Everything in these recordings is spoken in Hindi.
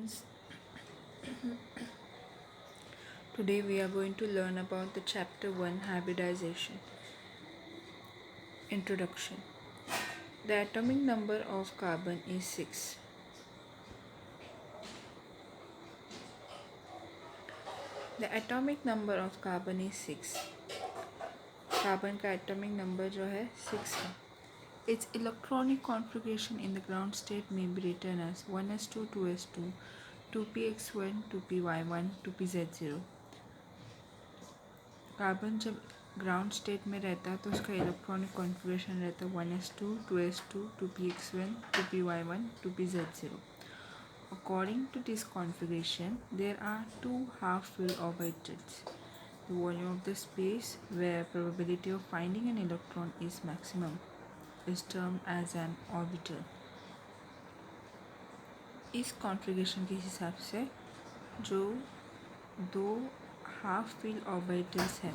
students. Today we are going to learn about the chapter 1 hybridization. Introduction. The atomic number of carbon is 6. The atomic number of carbon is 6. Carbon का एटॉमिक नंबर जो है 6 है. Its electronic configuration in the ground state may be written as 1s2, 2s2, 2px1, 2py1, 2pz0. Carbon जब ग्राउंड स्टेट में रहता है तो उसका इलेक्ट्रॉनिक कॉन्फ़िगरेशन रहता है 1s2, 2s2, 2px1, 2py1, 2pz0. According to this configuration, there are two half-filled orbitals. The volume of the space where probability of finding an electron is maximum is termed as an orbital. इस कॉन्फ़िगरेशन के हिसाब से जो दो हाफ फिल ऑर्बिटल्स है,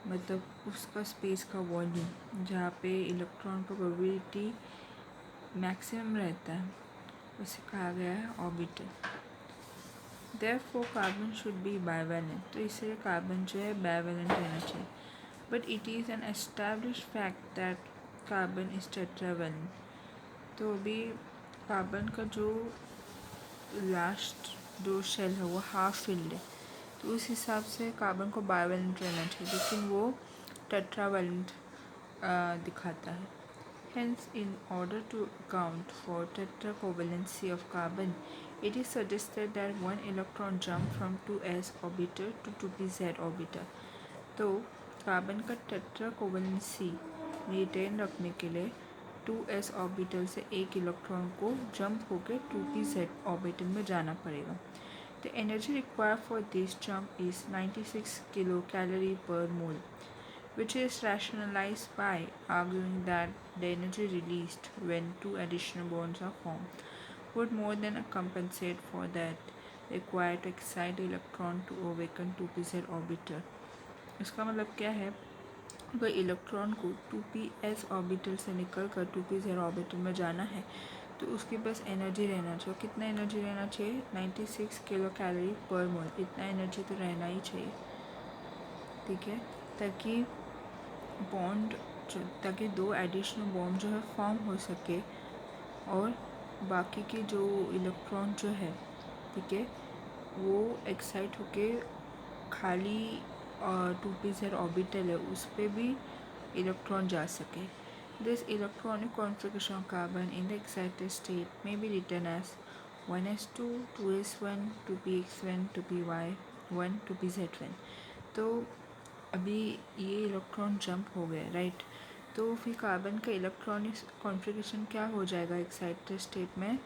मतलब उसका स्पेस का वॉल्यूम जहाँ पे इलेक्ट्रॉन का प्रोबेबिलिटी मैक्सिमम रहता है, उसे कहा गया है orbital. Therefore carbon should be bivalent, तो इसलिए कार्बन जो है बाइवैलेंट रहना चाहिए. But it is an established fact that carbon is tetravalent. तो अभी कार्बन का जो लास्ट जो शेल है वो हाफ फिल्ड है, तो उस हिसाब से कार्बन को बाइवैलेंट रहना चाहिए, लेकिन वो टेट्रावैलेंट दिखाता है. Hence, in order to account for tetracovalency of carbon, it is suggested that one electron jump from 2s orbital to 2pz orbital. तो कार्बन का टेट्राकोवेलेंसी रिटेन रखने के लिए 2s ऑर्बिटल से एक इलेक्ट्रॉन को जंप होकर 2pz ऑर्बिटल में जाना पड़ेगा. The energy required for this jump is 96 kilocalorie per mole, which is rationalized by arguing that the energy released when two additional bonds are formed would more than compensate for that required to excite the electron to awaken 2pz orbital. इसका मतलब क्या है, अगर इलेक्ट्रॉन को 2ps ऑर्बिटल से निकल कर 2pz ऑर्बिटल में जाना है तो उसके पास एनर्जी रहना चाहिए. कितना एनर्जी रहना चाहिए? 96 किलो कैलोरी पर मोल. इतना एनर्जी तो रहना ही चाहिए, ठीक है, ताकि बॉन्ड ताकि दो एडिशनल बॉन्ड जो है फॉर्म हो सके और बाकी के जो इलेक्ट्रॉन जो है, ठीक है, वो एक्साइट होके खाली 2pz ऑर्बिटल है उस पर भी इलेक्ट्रॉन जा सके. This electronic configuration of carbon in the excited state में be written as 1s2, 2s1, 2px1, 2py1, 2pz1. तो अभी ये इलेक्ट्रॉन जंप हो गए, राइट. तो फिर कार्बन का इलेक्ट्रॉनिक कॉन्फ़िगरेशन क्या हो जाएगा एक्साइटेड स्टेट में,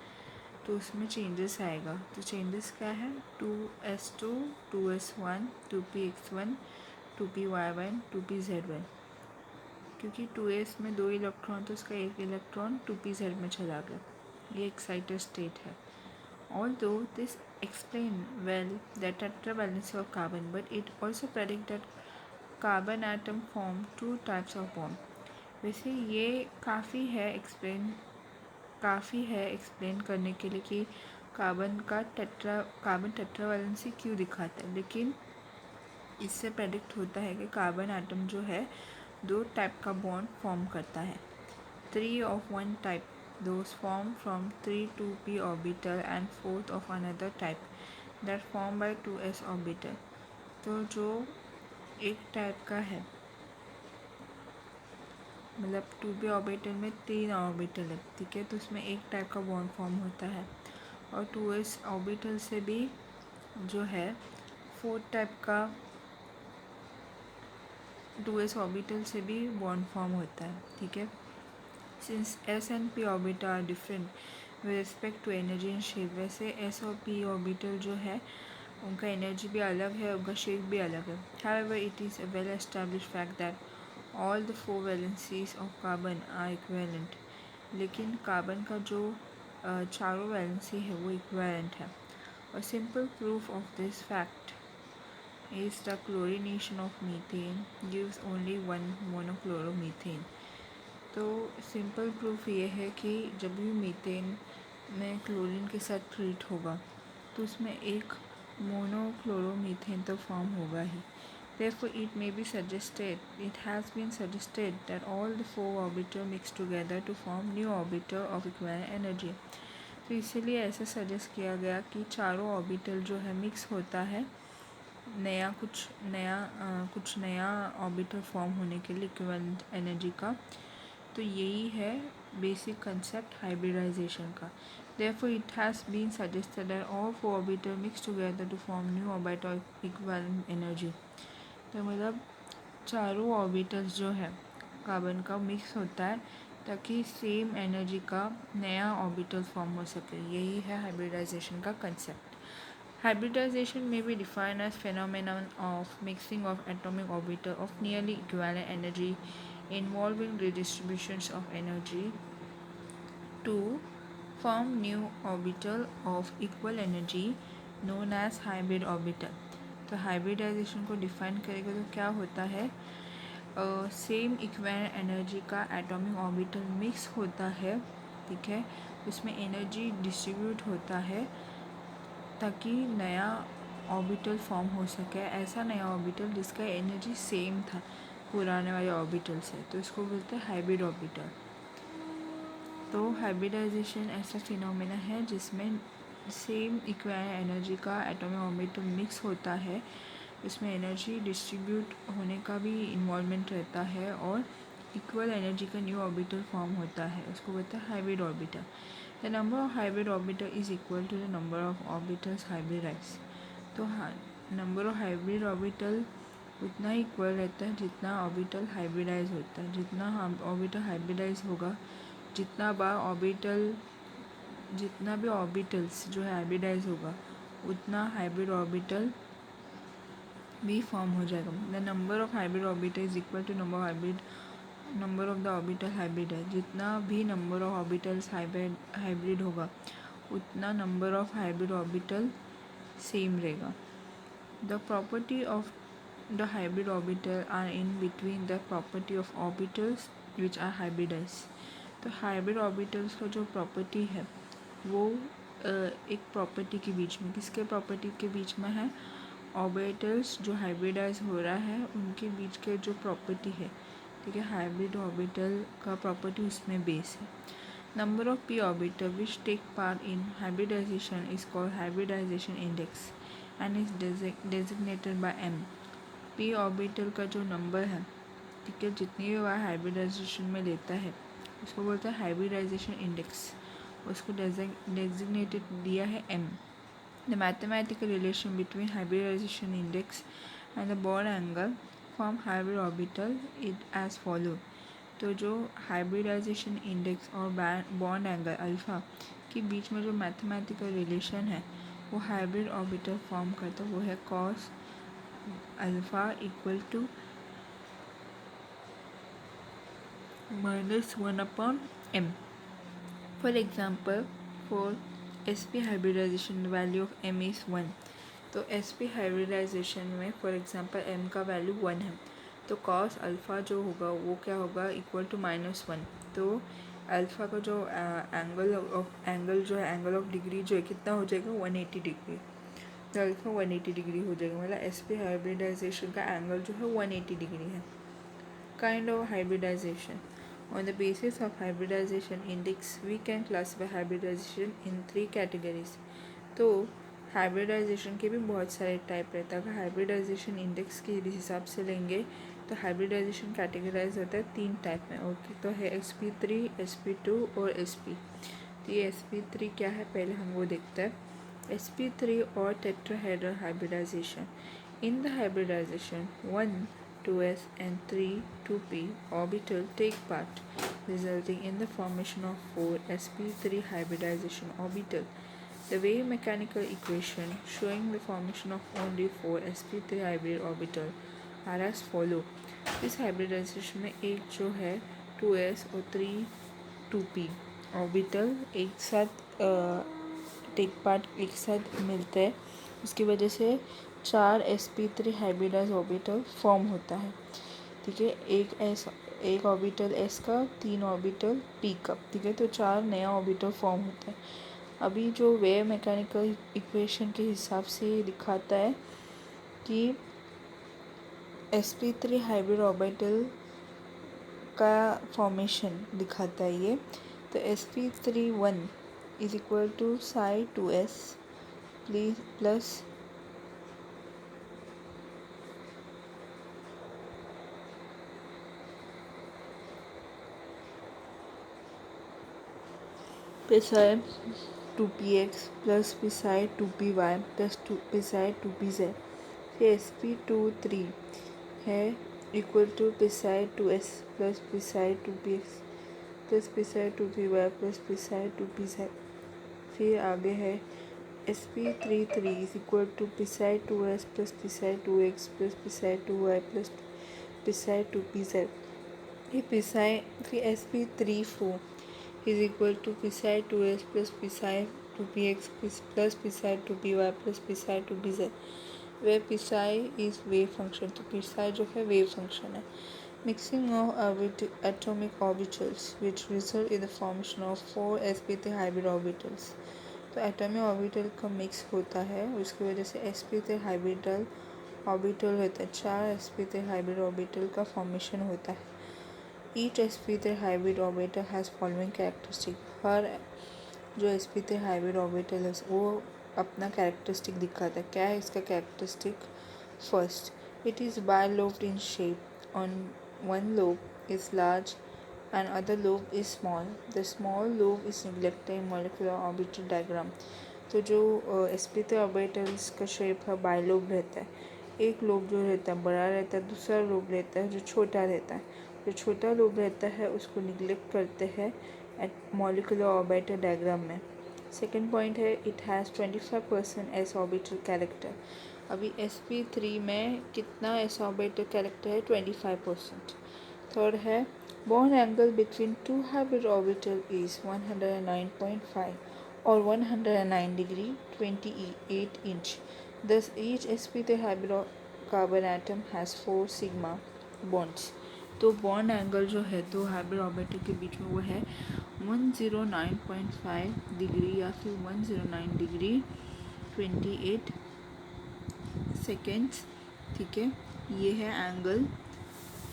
तो उसमें चेंजेस आएगा. तो चेंजेस क्या है? 2s2, 2s1, 2px1, 2py1, 2pz1. क्योंकि 2s में दो इलेक्ट्रॉन तो उसका एक इलेक्ट्रॉन 2pz में चला गया. ये एक्साइटेड स्टेट है. Although this explain well the tetravalency of carbon, but it also predict that carbon atom form two types of bond. वैसे ये काफ़ी है एक्सप्लेन करने के लिए कि कार्बन टेट्रावैलेंसी क्यों दिखाता है, लेकिन इससे प्रेडिक्ट होता है कि कार्बन एटम जो है दो टाइप का बॉन्ड फॉर्म करता है. 3 of one type, those form from 3 2p orbital, and 4th of another type that form by 2s orbital. तो जो एक टाइप का है, मतलब 2p ऑर्बिटल में 3 ऑर्बिटल है, ठीक है, तो उसमें एक टाइप का बॉन्ड फॉर्म होता है. और 2s ऑर्बिटल से भी जो है 4th टाइप का 2s ऑर्बिटल से भी बॉन्ड फॉर्म होता है, ठीक है. Since s and p orbital are different with respect to energy and shape, वैसे s और p ऑर्बिटल जो है उनका एनर्जी भी अलग है, उनका शेप भी अलग है. However it is a well established fact that all the 4 valencies of carbon are equivalent. लेकिन कार्बन का जो चारों वैलेंसी है वो इक्विवेलेंट है. A simple proof of this fact is the chlorination of methane gives only one monochloromethane. तो सिंपल प्रूफ ये है कि जब भी मीथेन में क्लोरीन के साथ ट्रीट होगा तो उसमें एक मोनोक्लोरोमीथेन तो फॉर्म होगा ही। Therefore, it has been suggested that all the four orbitals mix together to form new orbital of equivalent energy। तो इसीलिए ऐसा सजेस्ट किया गया कि चारों ऑर्बिटल जो है मिक्स होता है कुछ नया ऑर्बिटल फॉर्म होने के लिए इक्विवेलेंट एनर्जी का। तो यही है बेसिक कंसेप्ट हाइब्रिडाइजेशन का। Therefore, it has been suggested that all four orbitals mix together to form new orbital of equivalent energy। तो मतलब चारों ऑर्बिटल्स जो है कार्बन का मिक्स होता है ताकि सेम एनर्जी का नया ऑर्बिटल फॉर्म हो सके। यही है हाइब्रिडाइजेशन का कंसेप्ट। हाइब्रिडाइजेशन में be defined as phenomenon of mixing of atomic orbital of nearly equivalent energy involving redistributions of energy to form new orbital of equal energy known as hybrid orbital। तो हाइब्रिडाइजेशन को डिफाइन करेगा तो क्या होता है, सेम इक्विवेलेंट एनर्जी का एटॉमिक ऑर्बिटल मिक्स होता है, ठीक है, उसमें एनर्जी डिस्ट्रीब्यूट होता है ताकि नया ऑर्बिटल फॉर्म हो सके। ऐसा नया ऑर्बिटल जिसका एनर्जी सेम था पुराने वाले ऑर्बिटल से, तो इसको बोलते हैं हाइब्रिड ऑर्बिटल। तो हाइब्रिडाइजेशन ऐसा फिनोमेना है जिसमें सेम इक्विवेलेंट एनर्जी का एटॉमिक ऑर्बिटल मिक्स होता है, इसमें एनर्जी डिस्ट्रीब्यूट होने का भी इन्वॉल्वमेंट रहता है और इक्वल एनर्जी का न्यू ऑर्बिटल फॉर्म होता है, उसको बोलते हैं hybrid orbital. The number of hybrid orbital is equal to the number of orbitals hybridize. तो नंबर ऑफ हाइब्रिड ऑर्बिटल उतना ही इक्वल रहता है जितना ऑर्बिटल हाइब्रिडाइज होता है। जितना ऑर्बिटल हाइब्रिडाइज होगा, जितना भी ऑर्बिटल्स जो है हाइब्रिडाइज होगा उतना हाइब्रिड ऑर्बिटल भी फॉर्म हो जाएगा। The number of hybrid orbital is equal to number of the orbital hybridise. जितना भी नंबर ऑफ ऑर्बिटल्स हाइब्रिड होगा उतना number of hybrid orbital same रहेगा। The property of the hybrid orbital are in between the property of orbitals which are hybridise. तो हाइब्रिड ऑर्बिटल्स का जो प्रॉपर्टी है वो एक प्रॉपर्टी के बीच में, किसके प्रॉपर्टी के बीच में है, ऑर्बिटल्स जो हाइब्रिडाइज हो रहा है उनके बीच के जो प्रॉपर्टी है, ठीक है, हाइब्रिड ऑर्बिटल का प्रॉपर्टी उसमें बेस है। Number of P orbital which take part in hybridization is called hybridization index and is designated by M. P orbital का जो नंबर है, ठीक है, जितनी भी बार हाइब्रिडाइजेशन में लेता है उसको बोलते हैं हाइब्रिडाइजेशन इंडेक्स, उसको डेजिग्नेटेड दिया है M. The mathematical relation between hybridization index and the bond angle form hybrid orbital is as follow। तो जो हाइब्रिडाइजेशन इंडेक्स और बॉन्ड एंगल अल्फ़ा के बीच में जो मैथमेटिकल रिलेशन है वो हाइब्रिड ऑर्बिटल फॉर्म करता है, वो है cos alpha equal to -1/m। For example for sp hybridization value of m is 1। तो sp हाइब्रिडाइजेशन में फॉर एग्जांपल m का वैल्यू 1 है तो cos अल्फ़ा जो होगा वो क्या होगा, इक्वल टू -1। तो अल्फ़ा का जो एंगल ऑफ डिग्री जो है कितना हो जाएगा, 180 डिग्री। तो अल्फ़ा 180 डिग्री हो जाएगा, मतलब sp हाइब्रिडाइजेशन का एंगल जो है 180 डिग्री है। Kind of hybridization. On the basis of hybridization index, we can classify hybridization in 3 categories। तो हाइब्रिडाइजेशन के भी बहुत सारे टाइप रहता है। अगर हाइब्रिडाइजेशन इंडेक्स के हिसाब से लेंगे तो हाइब्रिडाइजेशन कैटेगराइज होता है 3 टाइप में। ओके, तो है sp3, sp2 और sp। तो ये sp3 क्या है पहले हम वो देखते हैं। sp3 और tetrahedral hybridization. In the hybridization 1, 2s and 3, 2p orbital take part, resulting in the formation of 4 sp3 hybridization orbital। The wave mechanical equation showing the formation of only 4 sp3 hybrid orbital are as follow। इस हाइब्रिडाइजेशन में एक जो है 2s और 3 2p ऑर्बिटल एक साथ टेक पार्ट एक साथ मिलते हैं, उसकी वजह से 4 sp3 हाइब्रिडाइज ऑर्बिटल फॉर्म होता है, ठीक है। एक ऑर्बिटल s का, 3 ऑर्बिटल p का, ठीक है। तो 4 नया ऑर्बिटल फॉर्म होता है। अभी जो वेव मैकेनिकल इक्वेशन के हिसाब से दिखाता है कि sp3 हाइब्रिड ऑर्बिटल का फॉर्मेशन दिखाता है ये। तो sp3 is equal to psi 2s plus psi 2px plus psi 2py plus psi 2pz। फिर sp23 है equal to psi 2s plus psi 2px plus psi 2py plus psi 2pz। फिर आगे है sp33 is equal to psi 2s plus psi 2x plus psi 2y plus psi 2pz। फिर sp34 is equal to psi 2s plus psi 2px plus psi 2py plus psi 2pz, where psi is wave function। तो psi जो है wave function है। Mixing of atomic orbitals which result in the formation of 4 sp3 hybrid orbitals। तो एटॉमिक ऑर्बिटल का मिक्स होता है, उसकी वजह से sp3 हाइब्रिडल ऑर्बिटल होता है। 4 sp3 हाइब्रिड ऑर्बिटल का फॉर्मेशन होता है। Each sp3 hybrid orbital has following characteristic। हर जो sp3 hybrid orbital है वो अपना characteristic दिखाता है। क्या है इसका characteristic? First, it is bilobed in shape. On one lobe is large and other lobe is small. The small lobe is neglected in molecular orbital diagram। तो जो sp3 orbitals का shape है bilobe रहता है। एक लोब जो रहता है बड़ा रहता है, दूसरा लोब रहता है जो छोटा रहता है। जो छोटा लोब रहता है उसको निगलेक्ट करते हैं मॉलिक्यूलर ऑर्बिटल डायग्राम में। सेकेंड पॉइंट है it has 25% S orbital character. अभी sp3 में कितना एस ऑर्बिटल कैरेक्टर है? 25%। थर्ड है bond angle between two hybrid orbital is 109.5 और 109 degree 28 inch. Thus each sp3 hybrid carbon atom has 4 sigma bonds। तो बॉन्ड एंगल जो है दो हाइब्रिड ऑर्बिटल के बीच में वो है 109.5 डिग्री या फिर 109 डिग्री 28 सेकेंड्स। ठीक है, ये है एंगल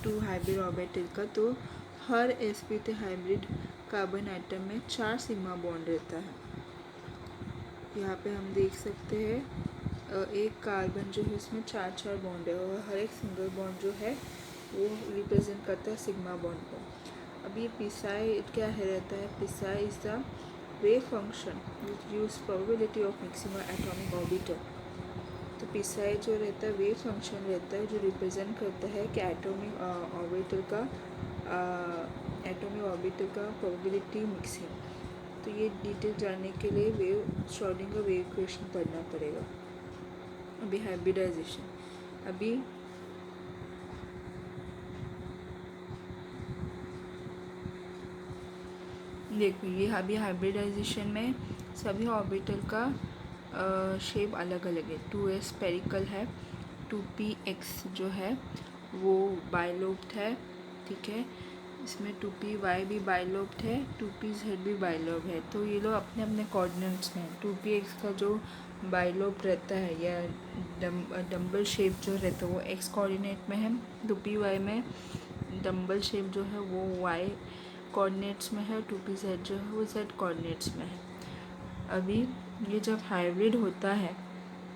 टू हाइब्रिड ऑर्बिटल का। तो हर sp3 हाइब्रिड कार्बन एटम में 4 सिग्मा बॉन्ड रहता है। यहाँ पे हम देख सकते हैं एक कार्बन जो है उसमें 4 बॉन्ड है और हर एक सिंगल बॉन्ड जो है वो रिप्रेजेंट करता है सिग्मा बॉन्ड को। अब ये psi क्या है रहता है? psi is the wave function which use probability of mixing atomic orbital. तो psi जो रहता है वेव फंक्शन रहता है जो रिप्रेजेंट करता है कि एटॉमिक ऑर्बिटल का प्रोबेबिलिटी मिक्सिंग। तो ये डिटेल जानने के लिए श्रोडिंगर वेव इक्वेशन पढ़ना पड़ेगा। अभी हाइब्रिडाइजेशन, अभी देखो ये अभी हाइब्रिडाइजेशन में सभी ऑर्बिटल का शेप अलग अलग है। 2s स्पेरिकल है, 2px जो है वो बाइलोब्ड है। ठीक है, इसमें 2py भी बाइलोब्ड है, 2pz भी बाइलोब है। तो ये लोग अपने अपने कोऑर्डिनेट्स में 2px का जो बाइलोब रहता है या डम्बल शेप जो रहता है वो x कोऑर्डिनेट में है। 2py में डम्बल शेप जो है वो y कोऑर्डिनेट्स में है। 2pz जो है वो z कोऑर्डिनेट्स में है। अभी ये जब हाइब्रिड होता है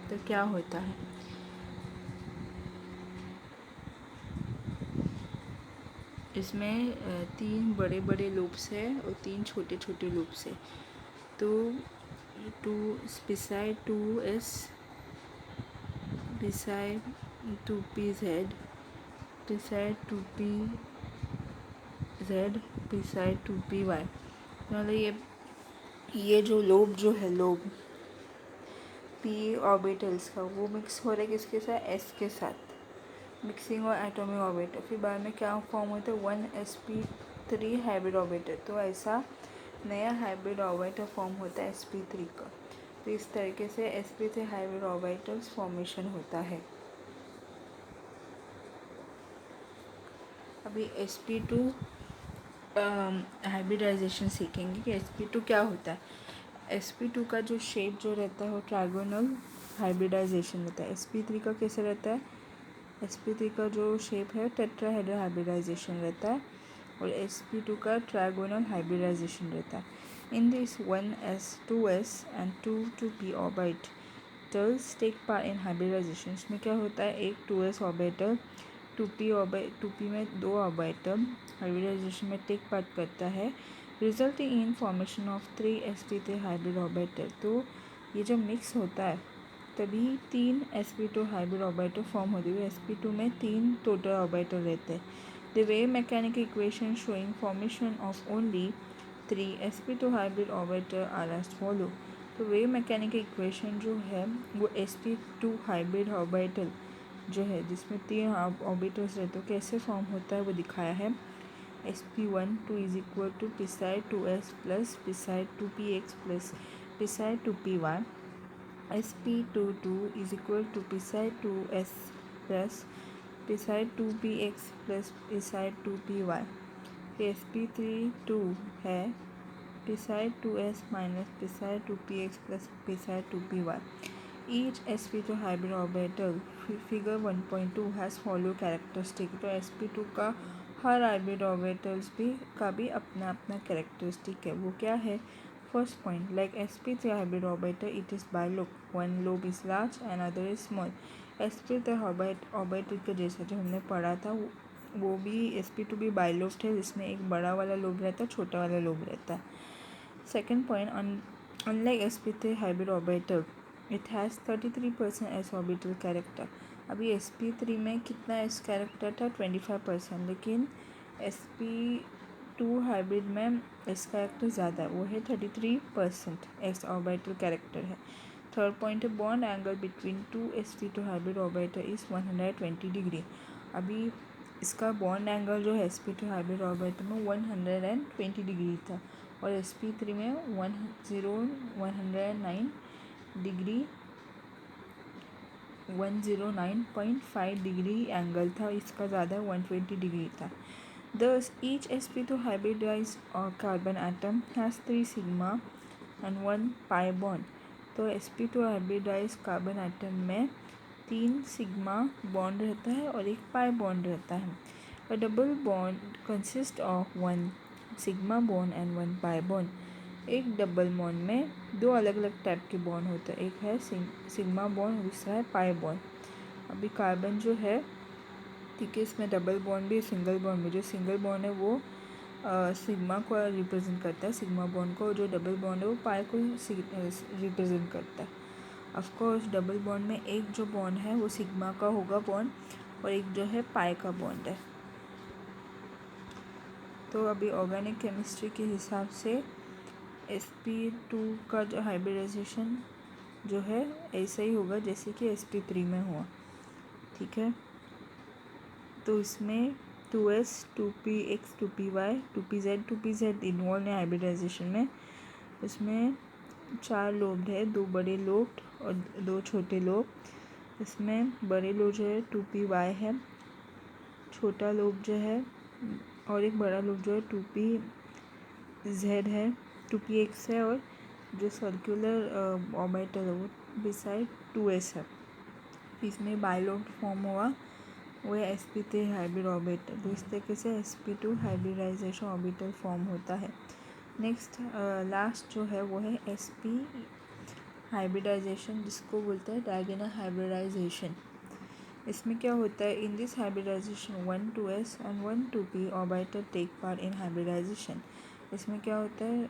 तो क्या होता है? इसमें 3 बड़े बड़े लूप्स है और 3 छोटे छोटे लूप्स है। तो psi 2s psi 2pz psi 2pz psi 2py। मतलब ये जो लोब जो है लोब p ऑर्बिटल्स का वो मिक्स हो रहा है किसके साथ? s के साथ, मिक्सिंग और एटॉमिक ऑर्बिटल। फिर बाद में क्या फॉर्म होता है? 1sp3 hybrid orbital. तो ऐसा नया हाइब्रिड ऑर्बिटल फॉर्म होता है sp3 का। तो इस तरीके से sp3 हाइब्रिड ऑर्बिटल्स फॉर्मेशन होता है। अभी sp2 हाइब्रिडाइजेशन सीखेंगे कि sp2 क्या होता है। sp2 का जो शेप जो रहता है वो ट्रायगोनल हाइब्रिडाइजेशन रहता है। sp3 का कैसे रहता है? sp3 का जो शेप है टेट्राहेड्रल हाइब्रिडाइजेशन रहता है और sp2 का ट्रायगोनल हाइब्रिडाइजेशन रहता है। In this 1s 2s and 2p orbitals take part in hybridization. इसमें क्या होता है, एक 2s ऑर्बिटल 2p में 2 ऑर्बिटल हाइब्रिडाइजेशन में टेक पार्ट करता है, resulting in formation of 3 sp3 hybrid orbital. तो ये जब मिक्स होता है तभी 3 sp2 हाइब्रिड ऑर्बिटल फॉर्म होती है। sp2 में 3 टोटल ऑर्बिटल रहते हैं। The wave mechanical equation showing formation of only 3 sp2 hybrid orbital are as follow. तो वेव मैकेनिकल इक्वेशन जो है वो sp2 हाइब्रिड ऑर्बिटल जो है जिसमें 3 ऑर्बिटल्स रहते हैं कैसे फॉर्म होता है वो दिखाया है। sp12 is equal to psi 2s plus psi 2px plus psi 2py। sp22 is equal to psi 2s plus psi 2px plus psi 2py। sp32 है psi 2s minus psi 2px plus psi 2py। Each sp2 hybrid orbital figure 1.2 has follow characteristic। तो sp2 का हर हाइब्रिड ऑर्बिटल्स भी अपना अपना कैरेक्टरिस्टिक है। वो क्या है? First point, like sp3 hybrid orbital it is bilobe, one lobe is large and other is small। sp3 orbital के जैसा जो हमने पढ़ा था वो भी sp2 भी बाइलोब है जिसमें एक बड़ा वाला लोब रहता है, छोटा वाला लोब रहता है। Second point, unlike sp3 hybrid orbital it has 33% s orbital character। अभी sp3 में कितना s कैरेक्टर था? 25%, लेकिन sp2 हाइब्रिड में s कैरेक्टर ज़्यादा है, वो है 33% s ऑर्बिटल कैरेक्टर है। थर्ड पॉइंट है bond angle between 2 sp2 hybrid orbital is 120 degree. अभी इसका बॉन्ड एंगल जो है sp2 हाइब्रिड ऑर्बिटल में 120 डिग्री था और sp3 में 109 डिग्री 109.5 डिग्री एंगल था, इसका ज़्यादा 120 डिग्री था। Thus, each sp2 hybridized carbon atom has 3 sigma and 1 pi bond। तो sp2 hybridized कार्बन एटम में 3 सिग्मा बॉन्ड रहता है और एक पाई बॉन्ड रहता है। A double bond consists of 1 sigma bond and 1 pi bond। एक डबल बॉन्ड में 2 अलग अलग टाइप के बॉन्ड होते हैं, एक है सिग्मा बॉन्ड, दूसरा है पाई बॉन्ड। अभी कार्बन जो है, ठीक है, इसमें डबल बॉन्ड भी, सिंगल बॉन्ड भी। जो सिंगल बॉन्ड है वो सिग्मा को रिप्रेजेंट करता है, सिग्मा बॉन्ड को। जो डबल बॉन्ड है वो पाई को रिप्रेजेंट करता है। ऑफकोर्स डबल बॉन्ड में एक जो बॉन्ड है वो सिग्मा का होगा बॉन्ड और एक जो है पाई का बॉन्ड है। तो अभी ऑर्गेनिक केमिस्ट्री के हिसाब से sp2 का जो हाइब्रिडाइजेशन जो है ऐसा ही होगा जैसे कि sp3 में हुआ, ठीक है। तो इसमें 2s 2px 2py 2pz 2pz involve है हाइब्रिडाइजेशन में। इसमें 4 लोब है, 2 बड़े लोब और 2 छोटे लोब। इसमें बड़े लोब जो है 2py है, छोटा लोब जो है और एक बड़ा लोब जो है 2pz है, 2px है और जो सर्कुलर ऑर्बिटल है वो बिसाइड 2s है। इसमें बाइलोब फॉर्म हुआ वो है sp3 हाइब्रिड ऑर्बिटल। तो इस तरीके से sp2 हाइब्रिडाइजेशन ऑर्बिटल फॉर्म होता है। नेक्स्ट लास्ट जो है वो है sp हाइब्रिडाइजेशन, जिसको बोलते हैं डायगोनल हाइब्रिडाइजेशन। इसमें क्या होता है, in this hybridization 1 2s and 1 2p orbital take part in hybridization. इसमें क्या होता है,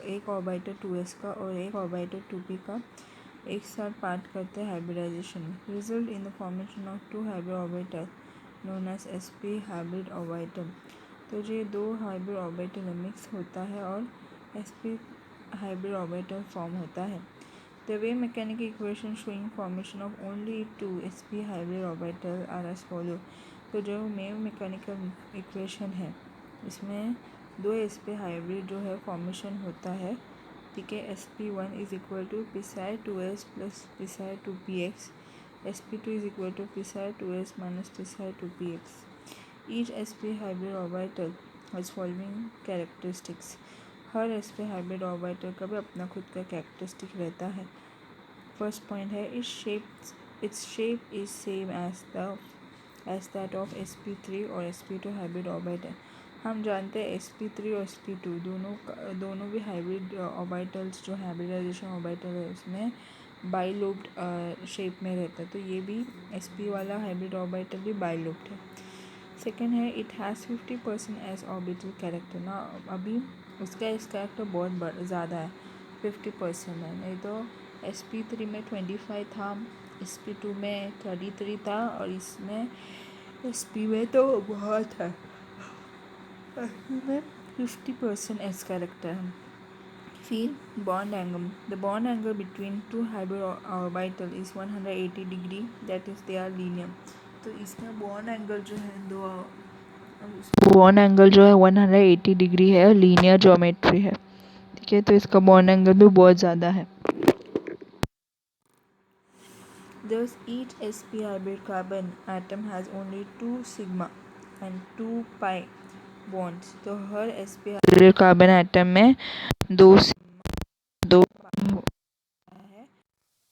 एक ऑर्बिटल 2s का और एक ऑर्बिटल 2p का एक साथ पार्ट करते हैं हाइब्रिडाइजेशन में। Result in the formation of 2 hybrid orbital known as sp hybrid orbital. तो ये 2 हाइब्रिड ऑर्बिटल मिक्स होता है और sp हाइब्रिड ऑर्बिटल फॉर्म होता है। The wave mechanical equation showing formation of only 2 sp hybrid orbital are as follow। तो जो वेव मैकेनिकल इक्वेशन है इसमें 2 sp हाइब्रिड जो है फॉर्मेशन होता है, ठीक है। sp1 is equal to psi 2s plus psi 2px, sp2 is equal to psi 2s minus psi 2px। Each sp hybrid orbital has following characteristics। हर sp हाइब्रिड ऑर्बिटल का भी अपना खुद का कैरेक्टरिस्टिक रहता है। फर्स्ट पॉइंट है its shape is same as that of sp3 और sp2 हाइब्रिड ऑर्बिटल। हम जानते हैं sp3 और sp2 दोनों भी हाइब्रिड ऑर्बिटल्स जो हाइब्रिडाइजेशन ऑर्बिटल है उसमें बाइलोब्ड शेप में रहता है, तो ये भी sp वाला हाइब्रिड ऑर्बिटल भी बाइलोब्ड है। सेकेंड है it has 50% s orbital character ना, अभी उसका इस कैरेक्टर बहुत ज़्यादा है, 50% है, नहीं तो sp3 में 25 था, sp2 में 33 था और इसमें sp में तो बहुत है, sp में 50% एज कैरेक्टर है। फिर bond angle, the bond angle between two hybrid orbital is 180 degree, that is they are linear. तो इसका बॉन्ड एंगल जो है बॉन्ड एंगल जो है 180 डिग्री है और लीनियर ज्योमेट्री है, ठीक है, तो इसका बॉन्ड एंगल भी बहुत ज़्यादा है। Thus each sp hybrid carbon atom has only 2 sigma and 2 pi bonds। तो हर sp हाइब्रिड कार्बन एटम में 2 sigma 2 pi है।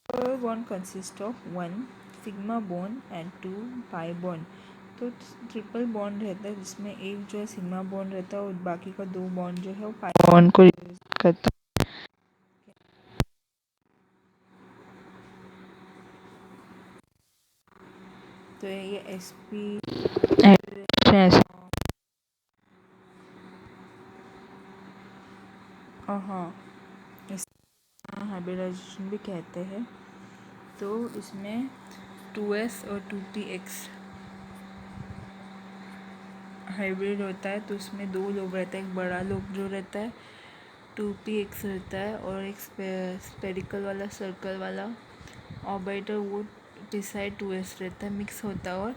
Per bond consists of 1 sigma bond and 2 pi bond। तो ट्रिपल बॉन्ड रहता है जिसमें एक जो है सिग्मा बॉन्ड रहता है और बाकी का 2 बॉन्ड जो है वो पाई बॉन्ड को रिप्रेजेंट करता है। तो ये sp हाँ इस हाइब्रिडाइजेशन भी कहते हैं। तो इसमें 2s और 2px हाइब्रिड होता है, तो उसमें 2 लोब रहता है, एक बड़ा लोब जो रहता है 2px रहता है और एक स्पेरिकल वाला सर्कल वाला ऑर्बिटल वो डिसाइड 2s रहता है, मिक्स होता है और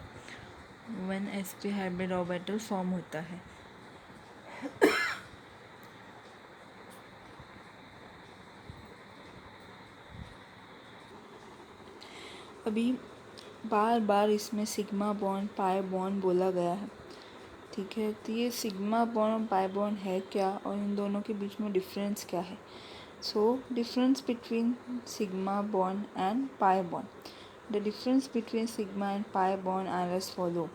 1sp हाइब्रिड ऑर्बिटल फॉर्म होता है। अभी बार बार इसमें सिग्मा बॉन्ड पाई बॉन्ड बोला गया है, ठीक है, तो ये सिग्मा बॉन्ड और पाई बॉन्ड है क्या और इन दोनों के बीच में डिफरेंस क्या है। So difference between sigma bond and pi bond, the difference between sigma and pi bond are as follow.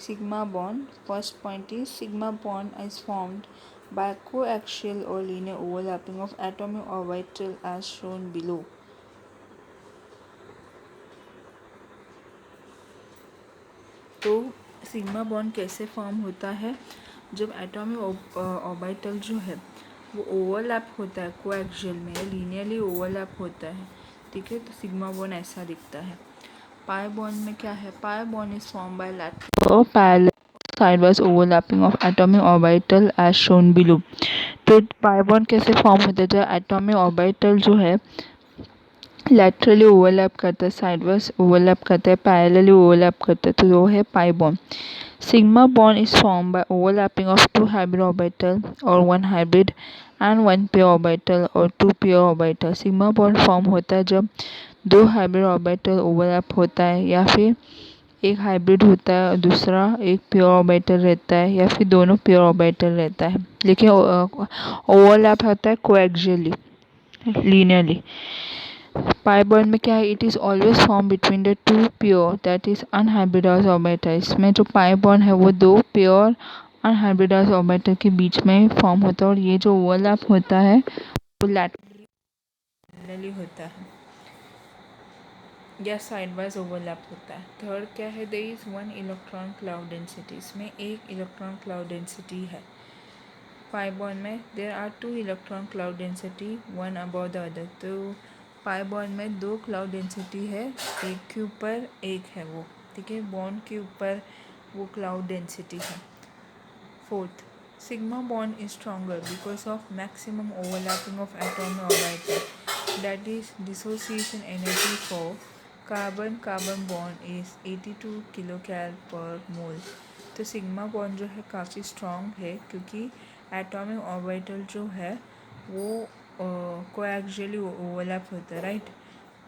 Sigma bond, first point is sigma bond is formed by coaxial or linear overlapping of atomic orbital as shown below। तो सिग्मा बॉन्ड कैसे फॉर्म होता है, जब एटॉमिक ऑर्बिटल जो है वो ओवरलैप होता है कोएक्सियल में, लीनियरली ओवरलैप होता है, ठीक है, तो सिग्मा बॉन्ड ऐसा दिखता है। पाई बॉन्ड में क्या है, pi bond is form by lateral और parallel sideways overlapping of atomic orbital as shown below. तो पाई बॉन्ड कैसे फॉर्म होता है, जब एटॉमिक ऑर्बिटल जो है लैटरली ओवरलैप करता है, साइडवाइज ओवरलैप करता है, पैरेलली ओवरलैप करता है, तो वो है pi bond. Sigma bond is form bye overlapping of 2 hybrid orbital और 1 हाइब्रिड एंड 1 पेयर ऑर्बिटल और 2 pair orbital. Sigma bond form होता है जब 2 हाइब्रिड ऑर्बिटल ओवरलैप होता है, या फिर एक हाइब्रिड होता है और दूसरा एक पेयर ऑर्बिटल रहता है, या फिर दोनों पेयर ऑर्बिटल रहता है, लेकिन ओवरलैप होता है कोएक्सियली लीनियरली। पाई बॉन्ड में क्या है, it is always form between the 2 pure that is unhybridised orbital. इसमें जो पाई बॉन्ड है वो 2 प्योर अनहाइब्रिडाइज्ड ऑर्बिटल के बीच में फॉर्म होता है, और ये जो ओवरलैप होता है वो लैटरली होता है या साइडवाइज ओवरलैप होता है। थर्ड क्या है, there is 1 electron cloud density, इसमें एक इलेक्ट्रॉन क्लाउड डेंसिटी है। पाई बॉन्ड में there are 2 electron cloud density one above the other. तो पाई बॉन्ड में 2 क्लाउड डेंसिटी है, एक के ऊपर एक है वो, ठीक है, बॉन्ड के ऊपर वो क्लाउड डेंसिटी है। Fourth, sigma bond is stronger because of maximum overlapping of atomic orbital, that is dissociation energy for carbon carbon bond is 82 kilo cal per mole. तो सिग्मा बॉन्ड जो है काफ़ी स्ट्रॉन्ग है क्योंकि एटॉमिक ऑर्बिटल जो है वो कोएक्सियली ओवरलैप होता है, राइट,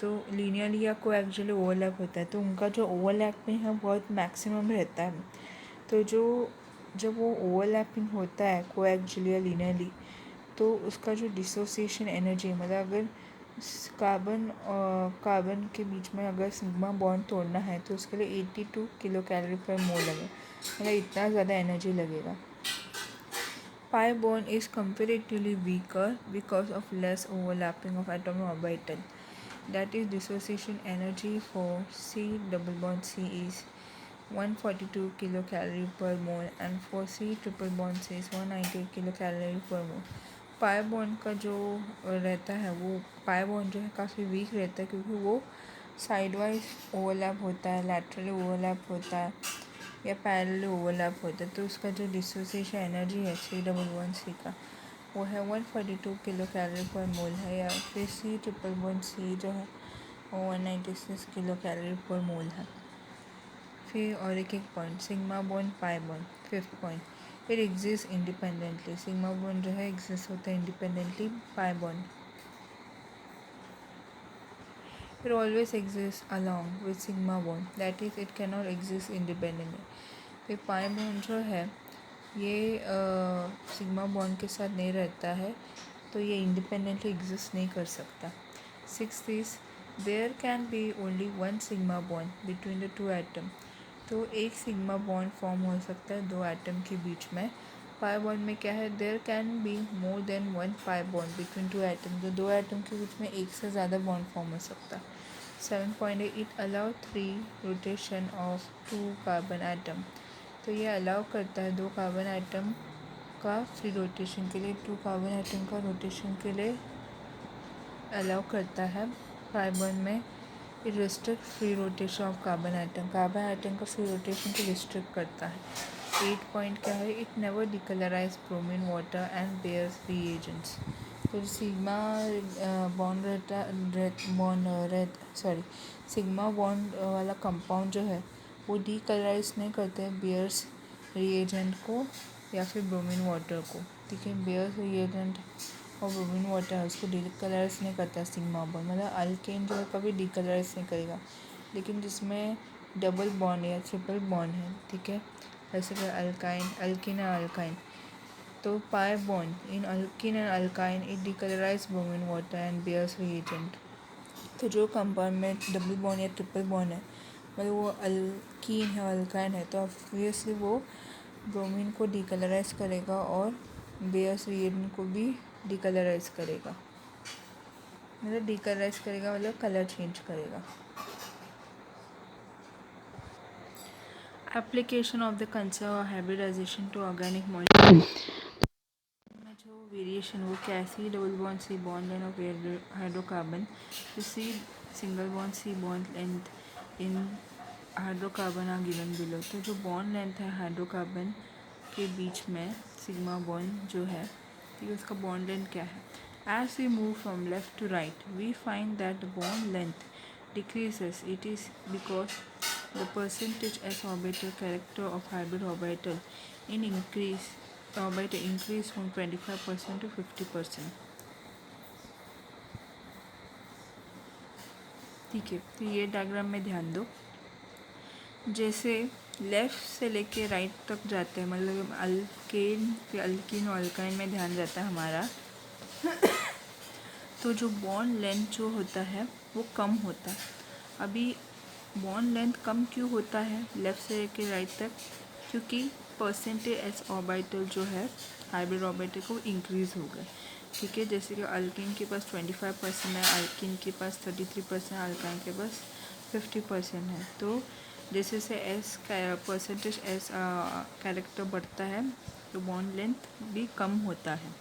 तो लीनियरली या कोएक्सियली ओवरलैप होता है, तो उनका जो ओवरलैप में है बहुत मैक्सिमम रहता है। तो जब वो ओवरलैपिंग होता है कोएक्सियली या लीनियरली, तो उसका जो डिसोसिएशन एनर्जी मतलब अगर कार्बन के बीच में अगर सिग्मा बॉन्ड तोड़ना है तो उसके लिए 82 किलो कैलोरी पर मोल लगे, मतलब इतना ज़्यादा एनर्जी लगेगा। Pi bond is comparatively weaker because of less overlapping of atomic orbital. That is, dissociation energy for C double bond C is 142 kilocalorie per mole and for C triple bond C is 198 kilocalorie per mole. Pi bond का जो रहता है वो पाई बॉन्ड जो है काफ़ी वीक रहता है क्योंकि वो साइड वाइज ओवरलैप होता है, लैटरली ओवरलैप होता है या पैरेलली ओवरलैप होता है। तो उसका जो डिसोसिएशन एनर्जी है C डबल बॉन्ड C का वो है 142 किलो कैलोरी पर मोल है, या फिर C ट्रिपल बॉन्ड C जो है वो 196 किलो कैलोरी पर मोल है। फिर और एक point sigma bond pi bond. Fifth point, it exist independently. Sigma bond जो है एग्जिस्ट होता है independently pi bond. It always exists along with sigma bond, that is it cannot exist independently. फिर पाई बॉन्ड जो है ये सिग्मा बॉन्ड के साथ नहीं रहता है तो ये इंडिपेंडेंटली एग्जिस्ट नहीं कर सकता। Sixth is there can be only one sigma bond between the two atom. तो एक सिग्मा बॉन्ड फॉर्म हो सकता है दो एटम के बीच में। पाई बॉन्ड में क्या है, there can be more than one pi bond between two atom. तो दो एटम के बीच में एक से ज़्यादा बॉन्ड फॉर्म हो सकता है। 7 it allow 3 rotation of 2 carbon atom. तो ये अलाउ करता है 2 कार्बन एटम का फ्री रोटेशन के लिए, 2 कार्बन एटम का रोटेशन के लिए अलाउ करता है। पाई बॉन्ड में it restrict free rotation of carbon atom का फ्री रोटेशन को रिस्ट्रिक्ट करता है। 8 पॉइंट क्या है, it never decolourise bromine water and Baeyer's reagents. तो सिग्मा सिग्मा बॉन्ड वाला कंपाउंड जो है वो डीकलराइज नहीं करते हैं बेयर्स रिएजेंट को या फिर ब्रोमीन वाटर को। ठीक है, बेयर्स रिएजेंट और ब्रोमीन वाटर है उसको डीकलराइज नहीं करता सिग्मा बॉन्ड, मतलब अल्केन जो है कभी डीकलराइज नहीं करेगा। लेकिन जिसमें डबल बॉन्ड या ट्रिपल बॉन्ड है, ठीक है, जैसे कि अल्किन और अल्काइन, तो pi bond in alkene and alkyne it decolourise bromine water and bears reagent. तो जो कंपाउंड में डबल बॉन्ड या ट्रिपल बॉन्ड है मतलब वो अल्कीन है अल्काइन है तो ऑब्वियसली वो ब्रोमीन को डीकलराइज करेगा और बेयर्स रिएजेंट को भी डीकलराइज करेगा, मतलब डीकलराइज करेगा मतलब कलर चेंज करेगा। Application of the concept of hybridization to organic molecule में जो वेरिएशन वो क्या है, C double bond C bond length of hydrocarbon, C single bond C bond length in hydrocarbon are given below. तो जो बॉन्ड लेंथ है हाइड्रोकार्बन के बीच में सिग्मा बॉन्ड जो है ये उसका बॉन्ड लेंथ क्या है। As we move from left to right, we find that the bond length decreases. It is because the percentage s orbital character of hybrid orbital increase from 25% to 50%. ठीक है, तो ये डायग्राम में ध्यान दो, जैसे लेफ़्ट से लेके राइट तक जाते हैं, मतलब अल्केन फिर अल्किन और अल्काइन में ध्यान जाता है हमारा, तो जो बॉन्ड लेंथ जो होता है वो कम होता है। अभी बॉन्ड लेंथ कम क्यों होता है लेफ़्ट से लेके राइट तक, क्योंकि परसेंटेज एस ऑर्बिटल जो है हाइब्रिड ऑर्बिटल को इंक्रीज़ हो गए। ठीक है, जैसे कि अल्किन के पास 25% है, अल्किन के पास 33%, अल्काइन के पास 50% है। तो जैसे से एस परसेंटेज एस कैरेक्टर बढ़ता है तो बॉन्ड लेंथ भी कम होता है।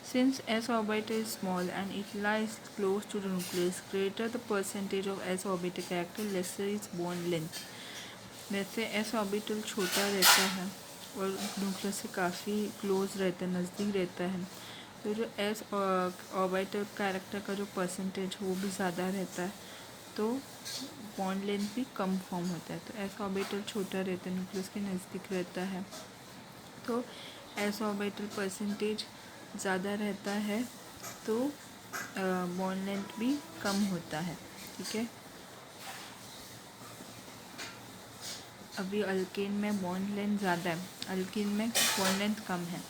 Since s orbital is small and it lies close to the nucleus, greater the percentage of s orbital character, lesser its bond length. वैसे s orbital छोटा रहता है और न्यूक्लियस से काफ़ी क्लोज रहता है, नज़दीक रहता है, तो जो s ऑर्बिटल कैरेक्टर का जो परसेंटेज वो भी ज़्यादा रहता है तो बॉन्ड लेंथ भी कम फॉर्म होता है। तो s ऑर्बिटल छोटा रहता है, न्यूक्लियस के नज़दीक रहता है, तो s ऑर्बिटल परसेंटेज ज़्यादा रहता है तो बॉन्ड लेंथ भी कम होता है। ठीक है, अभी अल्केन में बॉन्ड लेंथ ज़्यादा है, अल्किन में बॉन्ड लेंथ कम है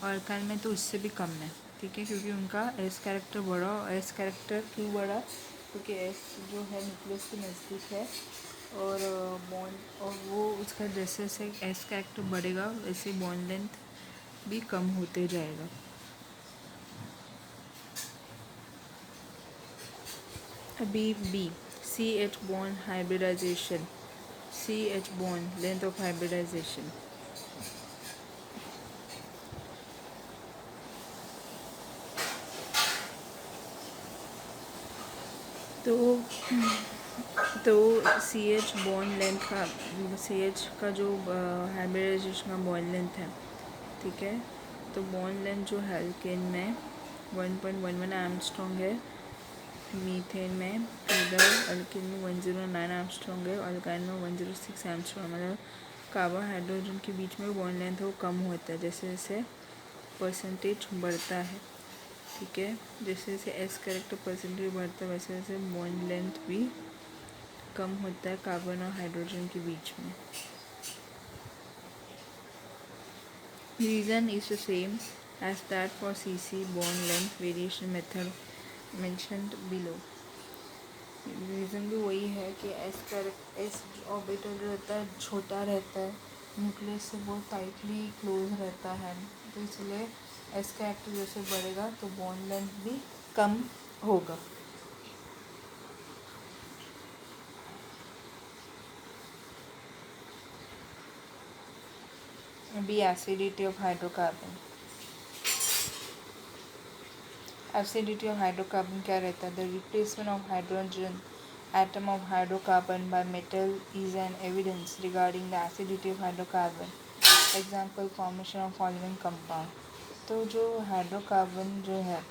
और अल्काइन में तो उससे भी कम है। ठीक है, क्योंकि उनका एस कैरेक्टर बड़ा। और एस कैरेक्टर क्यों बड़ा? क्योंकि एस जो है न्यूक्लियस के नज़दीक है और बॉन्ड, और वो उसका जैसे जैसे एस कैरेक्टर बढ़ेगा वैसे बॉन्ड लेंथ भी कम होते जाएगा। अभी B, C H bond hybridization, C H bond length of hybridization. तो सी एच बॉन्ड लेंथ का, सी एच का जो हाइब्रिडाइजेशन का बॉन्ड लेंथ है, ठीक है, तो बॉन्ड लेंथ जो है एल्केन में 1.11 एंगस्ट्रॉम है, मीथेन में इधर एल्केन में 109 एंगस्ट्रॉम है, अल्काइन में 106 एंगस्ट्रॉम। मतलब कार्बन हाइड्रोजन के बीच में बॉन्ड लेंथ वो कम होता है जैसे जैसे परसेंटेज बढ़ता है, ठीक है। जैसे जैसे एस कैरेक्टर परसेंटेज बढ़ता है वैसे वैसे बॉन्ड लेंथ भी कम होता है कार्बन और हाइड्रोजन के बीच में। Reason is the same as that for CC bond length variation method mentioned below. Reason भी वही है कि एस ऑर्बिटल जो रहता है छोटा रहता है, न्यूक्लियस से बहुत टाइटली क्लोज रहता है, तो इसलिए एस कैरेक्टर जैसे बढ़ेगा तो बॉन्ड लेंथ भी कम होगा। B, acidity of hydrocarbon. Acidity of hydrocarbon क्या रहता है? The replacement of hydrogen atom of hydrocarbon by metal is an evidence regarding the acidity of hydrocarbon. Example, formation of following compound. तो जो हाइड्रोकार्बन जो है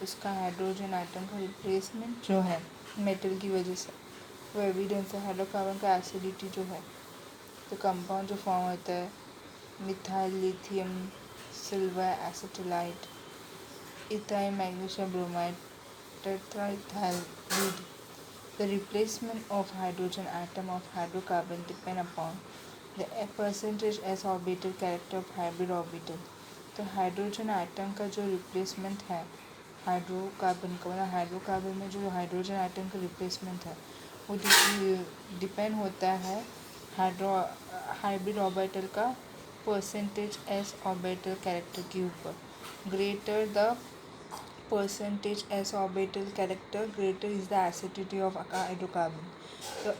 उसका हाइड्रोजन आइटम का रिप्लेसमेंट जो है मेटल की वजह से, वो एविडेंस है हाइड्रोकार्बन का एसिडिटी जो है। तो कंपाउंड जो फॉर्म होता है methyl lithium silver acetylide, ethyl magnesium bromide, tetraethylide. The replacement of hydrogen atom of hydrocarbon depend upon the percentage s orbital character of hybrid orbital. तो हाइड्रोजन आइटम का जो रिप्लेसमेंट है हाइड्रोकार्बन का, मतलब हाइड्रोकार्बन में जो हाइड्रोजन आइटम का रिप्लेसमेंट है वो डिपेंड होता है हाइब्रिड ऑर्बिटल का परसेंटेज एस ऑर्बिटल कैरेक्टर के ऊपर। Greater the percentage s orbital character, greater is the acidity of hydrocarbon. तो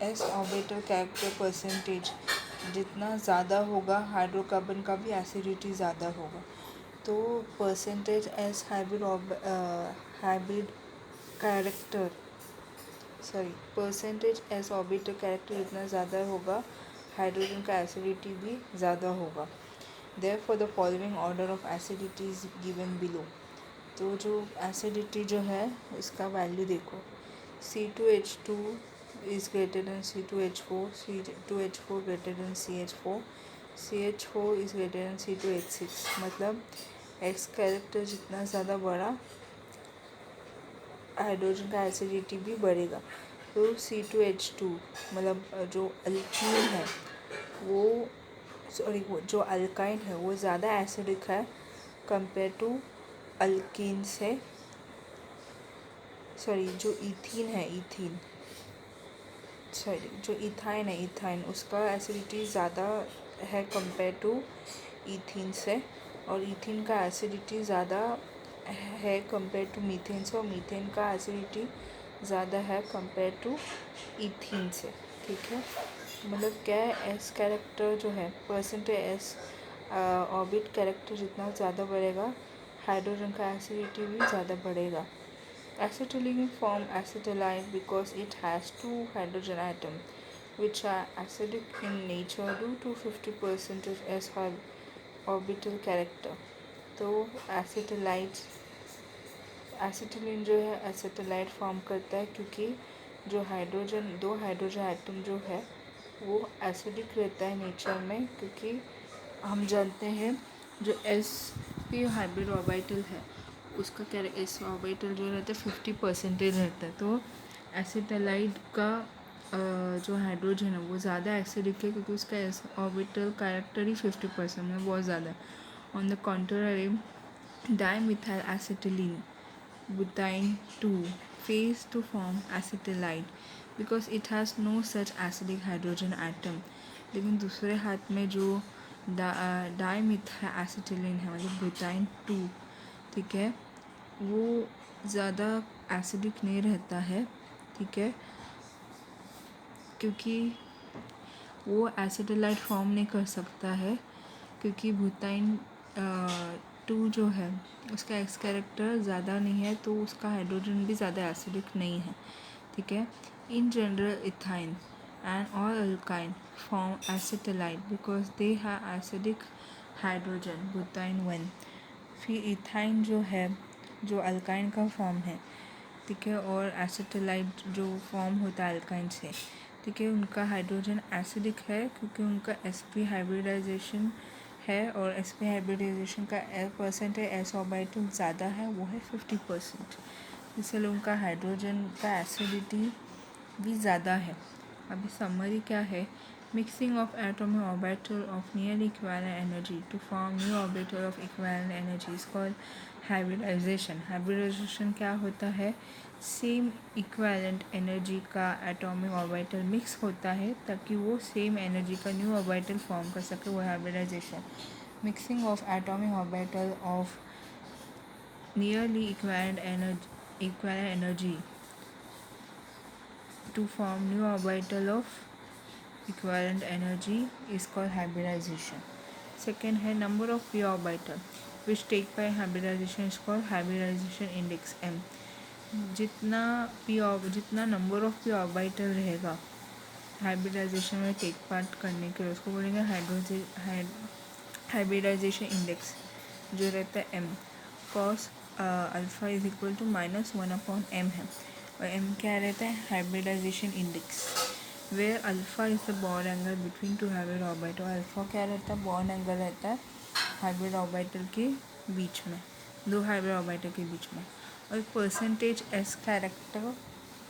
s orbital character percentage जितना ज़्यादा होगा हाइड्रोकार्बन का भी एसिडिटी ज़्यादा होगा। तो percentage S hybrid character percentage S orbital character जितना ज़्यादा होगा हाइड्रोजन का एसिडिटी भी ज़्यादा होगा। Therefore the following order of acidity is given below. तो जो एसिडिटी जो है इसका वैल्यू देखो, C2H2 is greater than C2H4, C2H4 greater than CH4, CH4 is greater than C2H6। मतलब X कैरेक्टर जितना ज़्यादा बड़ा हाइड्रोजन का एसिडिटी भी बढ़ेगा। तो C2H2 मतलब जो अल्कीन है वो जो अल्काइन है वो ज़्यादा एसिडिक है कंपेयर टू अल्कीन से, जो इथाइन है इथाइन उसका एसिडिटी ज़्यादा है कंपेयर टू इथीन से, और इथीन का एसिडिटी ज़्यादा है कंपेयर टू मीथेन से, और मीथेन का एसिडिटी ज़्यादा है कंपेयर टू इथीन से, ठीक है। मतलब क्या है, एस कैरेक्टर जो है परसेंटेज एस ऑर्बिट कैरेक्टर जितना ज़्यादा बढ़ेगा हाइड्रोजन का एसिडिटी भी ज़्यादा बढ़ेगा। Acetylene form acetylide because it has two hydrogen atoms which are acidic in nature due to 50% s orbital character. तो एसिटिलीन जो है एसिटिलाइड फॉर्म करता है क्योंकि दो हाइड्रोजन एटम जो है वो एसिडिक रहता है नेचर में, क्योंकि हम जानते हैं जो एस पी हाइब्रिड ऑर्बिटल है उसका क्या एस ऑर्बिटल जो रहता है 50% रहता है। तो एसिटालाइड का जो हाइड्रोजन है वो ज़्यादा एसिडिक है क्योंकि उसका एस ऑर्बिटल कैरेक्टर ही 50% में बहुत ज़्यादा है, On the contrary, dimethyl acetylene butane 2 phase to form acetylide because it has no such acidic hydrogen atom. लेकिन दूसरे हाथ में जो डाईमिथाइल एसिटिलीन है मतलब बुटाइन 2, ठीक है, वो ज़्यादा एसिडिक नहीं रहता है, ठीक है, क्योंकि वो एसिटिलाइड फॉर्म नहीं कर सकता है, क्योंकि बुटाइन 2 जो है उसका एक्स कैरेक्टर ज़्यादा नहीं है, तो उसका हाइड्रोजन भी ज़्यादा एसिडिक नहीं है, ठीक है. In general ethyne and all alkyne form acetylide because they have acidic hydrogen butyne 1. फिर इथाइन जो है जो अल्काइन का फॉर्म है, ठीक है, और एसिटिलाइड जो फॉर्म होता है अल्काइन से, ठीक है, उनका हाइड्रोजन एसिडिक है क्योंकि उनका sp हाइब्रिडाइजेशन है और sp हाइब्रिडाइजेशन का परसेंटेज s ऑर्बिटल ज़्यादा है, वो है 50%, इसलिए उनका हाइड्रोजन का एसिडिटी भी ज़्यादा है. अभी समरी क्या है. Mixing of atomic orbital of nearly equivalent energy to form new orbital of equivalent energy is called hybridization. Hybridization क्या होता है, सेम इक्विवेलेंट एनर्जी का एटॉमिक ऑर्बिटल मिक्स होता है ताकि वो सेम एनर्जी का न्यू ऑर्बिटल फॉर्म कर सके, वो hybridization. Mixing of atomic orbital of nearly equivalent energy to form new orbital of equivalent energy is called hybridization. Second है number of p orbital which take by hybridization is called hybridization index m. जितना नंबर ऑफ p orbital रहेगा हाइब्रिडाइजेशन में टेक पार्ट करने के लिए उसको बोलेंगे हाइब्रिडाइजेशन इंडेक्स, जो रहता है m. cos alpha is equal to -1/m है, और m क्या रहता है, hybridization index, where alpha is the bond angle between two hybrid orbital. Alpha क्या रहता है, बॉन्ड एंगल रहता है हाइब्रिड ऑर्बिटल के बीच में, दो हाइब्रिड ऑर्बिटल के बीच में. और percentage S character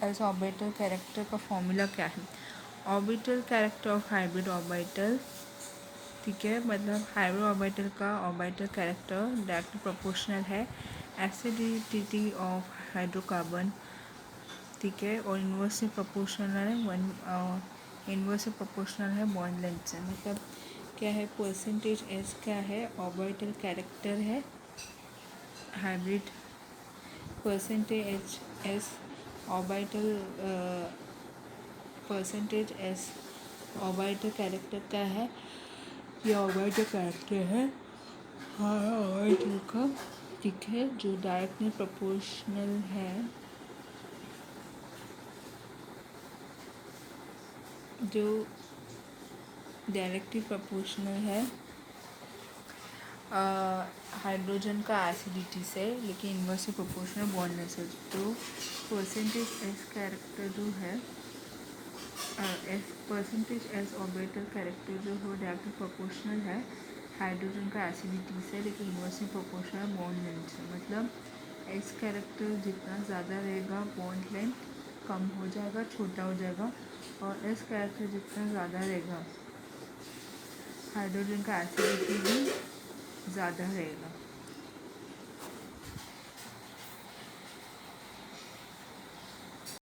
S orbital character का फॉर्मूला क्या है, orbital character of hybrid orbital, ठीक है, मतलब हाइब्रिड ऑर्बिटल का ऑर्बिटल कैरेक्टर डायरेक्टली प्रोपोर्शनल है एसिडिटी ऑफ हाइड्रोकार्बन, ठीक है, और इन्वर्सली प्रोपोर्शनल है इन्वर्सली प्रोपोर्शनल है बॉन्ड लेंथ से. मतलब क्या है, परसेंटेज एस क्या है, ऑर्बिटल कैरेक्टर है hybrid, percentage S orbital percentage S orbital character क्या है, ये ऑर्बिटल कैरेक्टर है ऑर्बिटल का, ठीक है, जो डायरेक्टली प्रोपोर्शनल है, जो डायरेक्टली प्रोपोर्शनल है हाइड्रोजन का एसिडिटी से, लेकिन इन्वर्सली प्रोपोर्शनल बॉन्डनेस से. तो परसेंटेज एस कैरेक्टर जो है परसेंटेज एस ऑर्बिटल कैरेक्टर जो हो डायरेक्टली प्रोपोर्शनल है हाइड्रोजन का एसिडिटी से, लेकिन इन्वर्सली प्रोपोर्शनल बॉन्ड लेंथ से. मतलब एस कैरेक्टर जितना ज़्यादा रहेगा बॉन्ड लेंथ कम हो जाएगा, छोटा हो जाएगा, और एस कैरेक्टर जितना ज़्यादा रहेगा हाइड्रोजन का एसिडिटी भी ज़्यादा रहेगा.